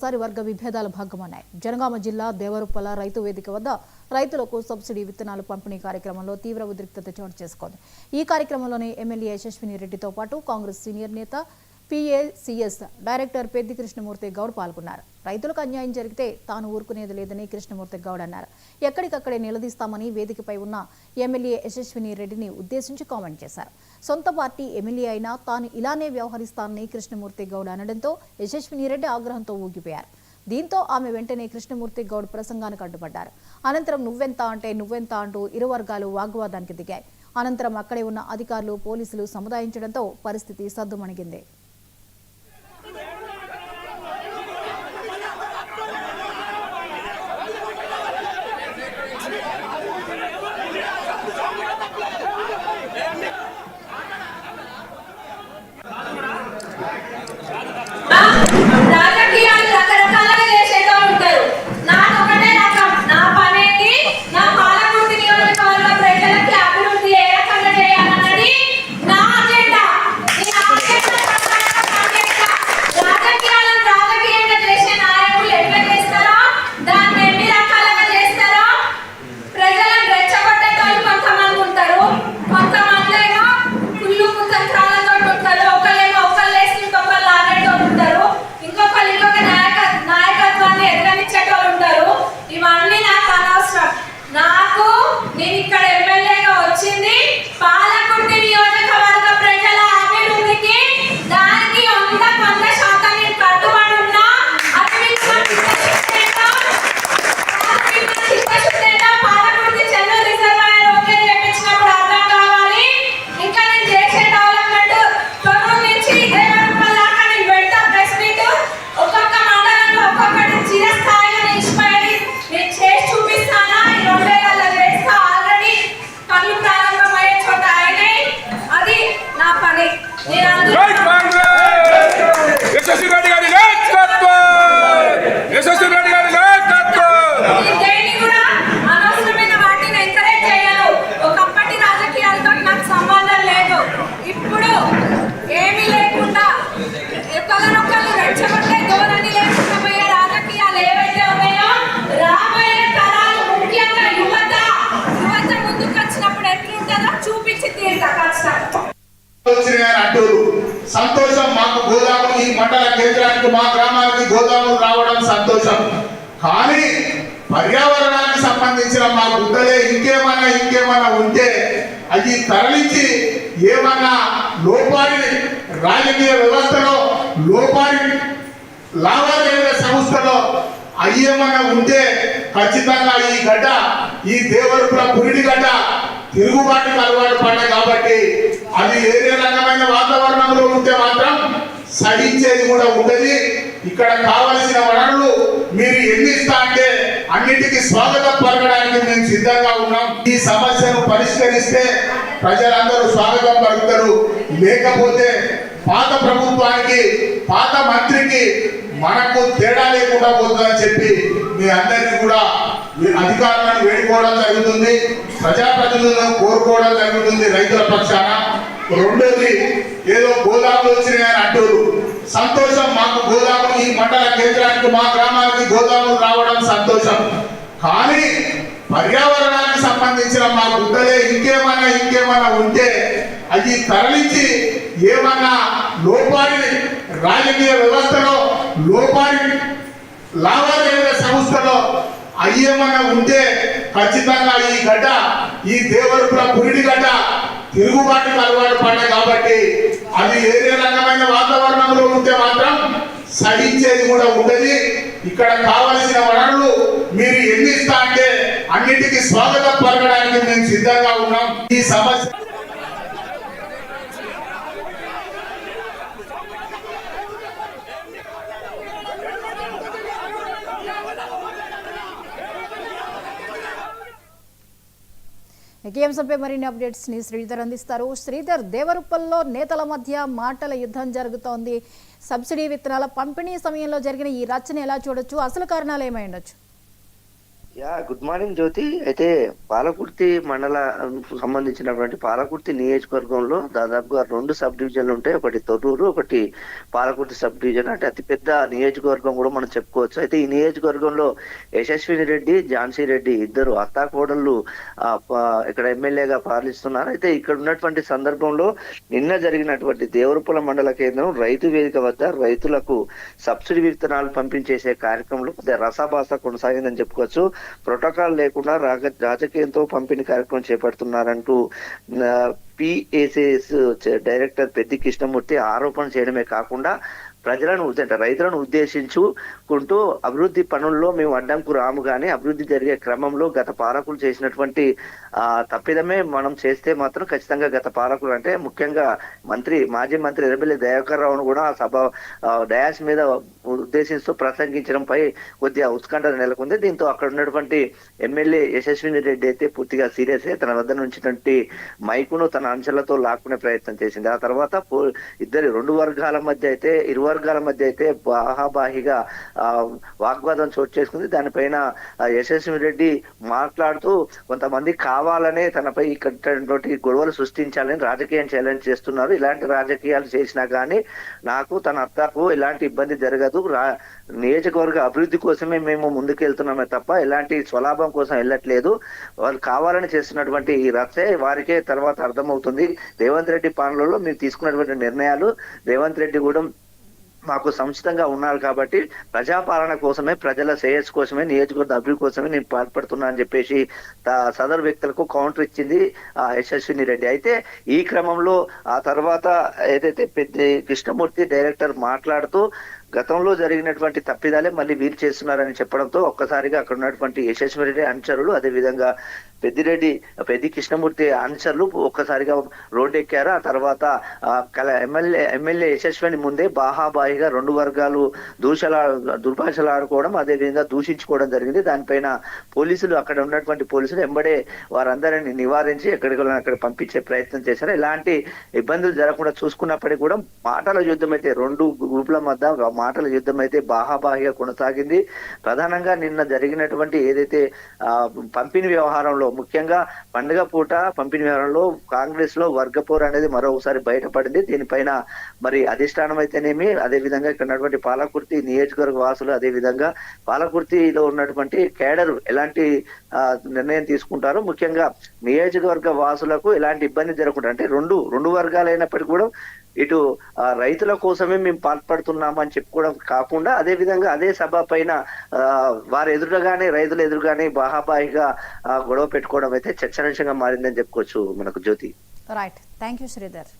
సారి వర్గ విభేదాల భాగమన్నాయి. జనగామ జిల్లా దేవరుప్పల రైతు వేదిక వద్ద రైతులకు సబ్సిడీ విత్తనాలు పంపిణీ కార్యక్రమంలో తీవ్ర ఉద్రిక్తత చోటు చేసుకుంది. ఈ కార్యక్రమంలోనే ఎమ్మెల్యే యశస్విని రెడ్డితో పాటు కాంగ్రెస్ సీనియర్ నేత పిఏసిఎస్ డైరెక్టర్ పెద్ది కృష్ణమూర్తి గౌడ్ పాల్గొన్నారు. రైతులకు అన్యాయం జరిగితే తాను ఊరుకునేది లేదని కృష్ణమూర్తి గౌడ్ అన్నారు. ఎక్కడికక్కడే నిలదీస్తామని వేదికపై ఉన్న ఎమ్మెల్యే యశస్విని రెడ్డిని ఉద్దేశించి కామెంట్ చేశారు. సొంత పార్టీ ఎమ్మెల్యే అయినా తాను ఇలానే వ్యవహరిస్తానని కృష్ణమూర్తి గౌడ్ అనడంతో యశస్విని రెడ్డి ఆగ్రహంతో ఊగిపోయారు. దీంతో ఆమె వెంటనే కృష్ణమూర్తి గౌడ్ ప్రసంగానికి అడ్డుపడ్డారు. అనంతరం నువ్వెంత అంటే నువ్వెంత అంటూ ఇరు వర్గాలు వాగ్వాదానికి దిగాయి. అనంతరం అక్కడే ఉన్న అధికారులు పోలీసులు సముదాయించడంతో పరిస్థితి సద్దుమణిగింది. సంతోషం. మాకు గోదాము ఈ మండల కేంద్రానికి మా గ్రామానికి గోదాములు రావడం సంతోషం. కానీ పర్యావరణానికి సంబంధించిన మా గుడ్డలే ఇంకేమన్నా ఉంటే అది తరలించి ఏమన్నా లోపాడి రాజకీయ వ్యవస్థలో లోపాడి లావాదేవీల సంస్థలో అయ్యేమన్నా ఉంటే ఖచ్చితంగా ఈ గడ్డ ఈ దేవరుపుల పురిడి గడ్డ తిరుగుబాటుకు అలవాటు పడ్డాయి. కాబట్టి అది వేరే రకమైన వాతావరణంలో ఉంటే మాత్రం సహించేది కూడా ఉండదు. ఇక్కడ కావలసిన వనరులు మీరు ఎన్ని ఇస్తా అంటే అన్నిటికీ స్వాగతం పలకడానికి మేము సిద్ధంగా ఉన్నాం. ఈ సమస్యను పరిష్కరిస్తే ప్రజలందరూ స్వాగతం పలుకుతారు. లేకపోతే పాత ప్రభుత్వానికి పాత మంత్రికి మనకు తేడా లేకుండా పోతుందని చెప్పి మీ అందరినీ కూడా అధికారులను వేడుకోవడం జరుగుతుంది, ప్రజాప్రతినిధులను కోరుకోవడం జరుగుతుంది రైతుల పక్షాన. రెండోది, ఏదో గోదాములు వచ్చినాయని అంటారు. సంతోషం. మాకు గోదాము ఈ మండల కేంద్రానికి మా గ్రామానికి గోదాములు రావడం సంతోషం. కానీ పర్యావరణానికి సంబంధించిన మా గుడ్డలే ఇంకేమన్నా ఉంటే అది తరలించి ఏమన్నా లోపాడి రాజకీయ వ్యవస్థలో లోపాడి లావాదేవీల సంస్థలో అయ్యేమన్నా ఉంటే ఖచ్చితంగా ఈ గడ్డ ఈ దేవరుపుల పురిడి గడ్డ తిరుగుబాటుకు అలవాటు పడ్డాయి. కాబట్టి అది వేరే రకమైన వాతావరణంలో ఉంటే మాత్రం సహించేది కూడా ఉండదు. ఇక్కడ కావలసిన వనరులు మీరు ఎన్ని ఇస్తా అంటే అన్నిటికీ స్వాగతం పలకడానికి మేము సిద్ధంగా ఉన్నాం. ఈ సమస్య ఈ అంశంపై మరిన్ని అప్డేట్స్ ని శ్రీధర్ అందిస్తారు. శ్రీధర్, దేవరుప్పల్లో నేతల మధ్య మాటల యుద్ధం జరుగుతోంది. సబ్సిడీ విత్తనాల పంపిణీ సమయంలో జరిగిన ఈ రచ్చన ఎలా చూడొచ్చు? అసలు కారణాలు ఏమై ఉండొచ్చు? గుడ్ మార్నింగ్ జ్యోతి. అయితే పాలకుర్తి మండల సంబంధించినటువంటి పాలకుర్తి నియోజకవర్గంలో దాదాపుగా 2 సబ్ డివిజన్లు ఉంటాయి. ఒకటి తొర్రూరు, ఒకటి పాలకుర్తి సబ్ డివిజన్. అంటే అతిపెద్ద నియోజకవర్గం కూడా మనం చెప్పుకోవచ్చు. అయితే ఈ నియోజకవర్గంలో యశస్విని రెడ్డి, ఝాన్సీ రెడ్డి ఇద్దరు అత్తాకోడళ్ళు ఇక్కడ ఎమ్మెల్యేగా పాలిస్తున్నారు. అయితే ఇక్కడ ఉన్నటువంటి సందర్భంలో నిన్న జరిగినటువంటి దేవరపుల మండల కేంద్రం రైతు వేదిక వద్ద రైతులకు సబ్సిడీ విత్తనాలు పంపించేసే కార్యక్రమంలో రసాభాస కొనసాగిందని చెప్పుకోవచ్చు. ప్రోటోకాల్ లేకుండా రాజకీయంతో పంపిణీ కార్యక్రమం చేపడుతున్నారంటూ పిఏసిఎస్ డైరెక్టర్ పెద్ది కృష్ణమూర్తి ఆరోపణ చేయడమే కాకుండా రైతులను ఉద్దేశించుకుంటూ అభివృద్ధి పనుల్లో మేము అడ్డంకు రాము కానీ అభివృద్ధి జరిగే క్రమంలో గత పాలకులు చేసినటువంటి తప్పిదమే మనం చేస్తే మాత్రం ఖచ్చితంగా గత పాలకులు అంటే ముఖ్యంగా మాజీ మంత్రి ఎర్రబెల్లి దయాకర్ రావును కూడా డయాస్ మీద ఉద్దేశిస్తూ ప్రసంగించడంపై కొద్దిగా ఉత్కంఠ నెలకొంది. దీంతో అక్కడ ఉన్నటువంటి ఎమ్మెల్యే యశస్విని రెడ్డి అయితే పూర్తిగా సీరియస్ అయ్యి తన వద్ద నుంచినటువంటి మైకును తన అంచెలతో లాక్కునే ప్రయత్నం చేసింది. ఆ తర్వాత ఇరు వర్గాల మధ్య అయితే బాహాబాహిగా వాగ్వాదం చోటు చేసుకుంది. దానిపైన యశస్వి రెడ్డి మాట్లాడుతూ కొంతమంది కావాలనే తనపై ఇక్కడ గొడవలు సృష్టించాలని రాజకీయం చేయాలని చేస్తున్నారు. ఇలాంటి రాజకీయాలు చేసినా కానీ నాకు తన అత్తకు ఎలాంటి ఇబ్బంది జరగదు. నియోజకవర్గ అభివృద్ధి కోసమే మేము ముందుకెళ్తున్నామే తప్ప ఎలాంటి స్వలాభం కోసం వెళ్ళట్లేదు. వాళ్ళు కావాలని చేస్తున్నటువంటి ఈ రచ్చే వారికే తర్వాత అర్థమవుతుంది. రేవంత్ రెడ్డి పాలనలో మేము తీసుకున్నటువంటి నిర్ణయాలు రేవంత్ రెడ్డి కూడా మాకు సముచితంగా ఉన్నారు కాబట్టి ప్రజాపాలన కోసమే, ప్రజల శ్రేయస్సు కోసమే, నియోజకవర్గ అభివృద్ధి కోసమే నేను పాల్పడుతున్నా అని చెప్పేసి సదరు వ్యక్తులకు కౌంటర్ ఇచ్చింది యశస్విని రెడ్డి. అయితే ఈ క్రమంలో ఆ తర్వాత ఏదైతే పెద్ద కృష్ణమూర్తి డైరెక్టర్ మాట్లాడుతూ గతంలో జరిగినటువంటి తప్పిదాలే మళ్ళీ వీలు చేస్తున్నారని చెప్పడంతో ఒక్కసారిగా అక్కడ ఉన్నటువంటి యశస్వి రెడ్డి అనుచరులు, అదేవిధంగా పెద్ది కృష్ణమూర్తి అనుచరులు ఒక్కసారిగా రోడ్డు ఎక్కారు. ఆ తర్వాత ఎమ్మెల్యే యశస్విని ముందే బాహాబాహిగా 2 వర్గాలు దుర్భాషలాడుకోవడం, అదేవిధంగా దూషించుకోవడం జరిగింది. దానిపైన అక్కడ ఉన్నటువంటి పోలీసులు ఎంబడే వారందరినీ నివారించి అక్కడ పంపించే ప్రయత్నం చేశారు. ఎలాంటి ఇబ్బందులు జరగకుండా చూసుకున్నప్పటికీ కూడా మాటల యుద్ధం అయితే 2 గ్రూపుల మధ్య మాటల యుద్ధం అయితే బాహాబాహిగా కొనసాగింది. ప్రధానంగా నిన్న జరిగినటువంటి ఏదైతే పంపిణీ వ్యవహారంలో, ముఖ్యంగా పండుగ పూట పంపిణీ వ్యవహారంలో కాంగ్రెస్ లో వర్గపోరు అనేది మరోసారి బయటపడింది. దీనిపైన మరి అధిష్టానం అయితేనేమి, అదేవిధంగా ఇక్కడ ఉన్నటువంటి పాలకుర్తి నియోజకవర్గ వాసులు, అదేవిధంగా పాలకుర్తిలో ఉన్నటువంటి కేడర్ ఎలాంటి నిర్ణయం తీసుకుంటారు, ముఖ్యంగా నియోజకవర్గ వాసులకు ఎలాంటి ఇబ్బంది జరగకుండా, అంటే రెండు వర్గాలైనప్పటికీ కూడా ఇటు రైతుల కోసమే మేము పాల్పడుతున్నామని చెప్పుకోవడం కాకుండా అదే విధంగా అదే సభ పైన రైతులు ఎదురుగానే బాహాబాహిగా గొడవ పెట్టుకోవడం అయితే చర్చనీయాంశంగా మారిందని చెప్పుకోవచ్చు మనకు Jyothi. Right, thank you Sridhar.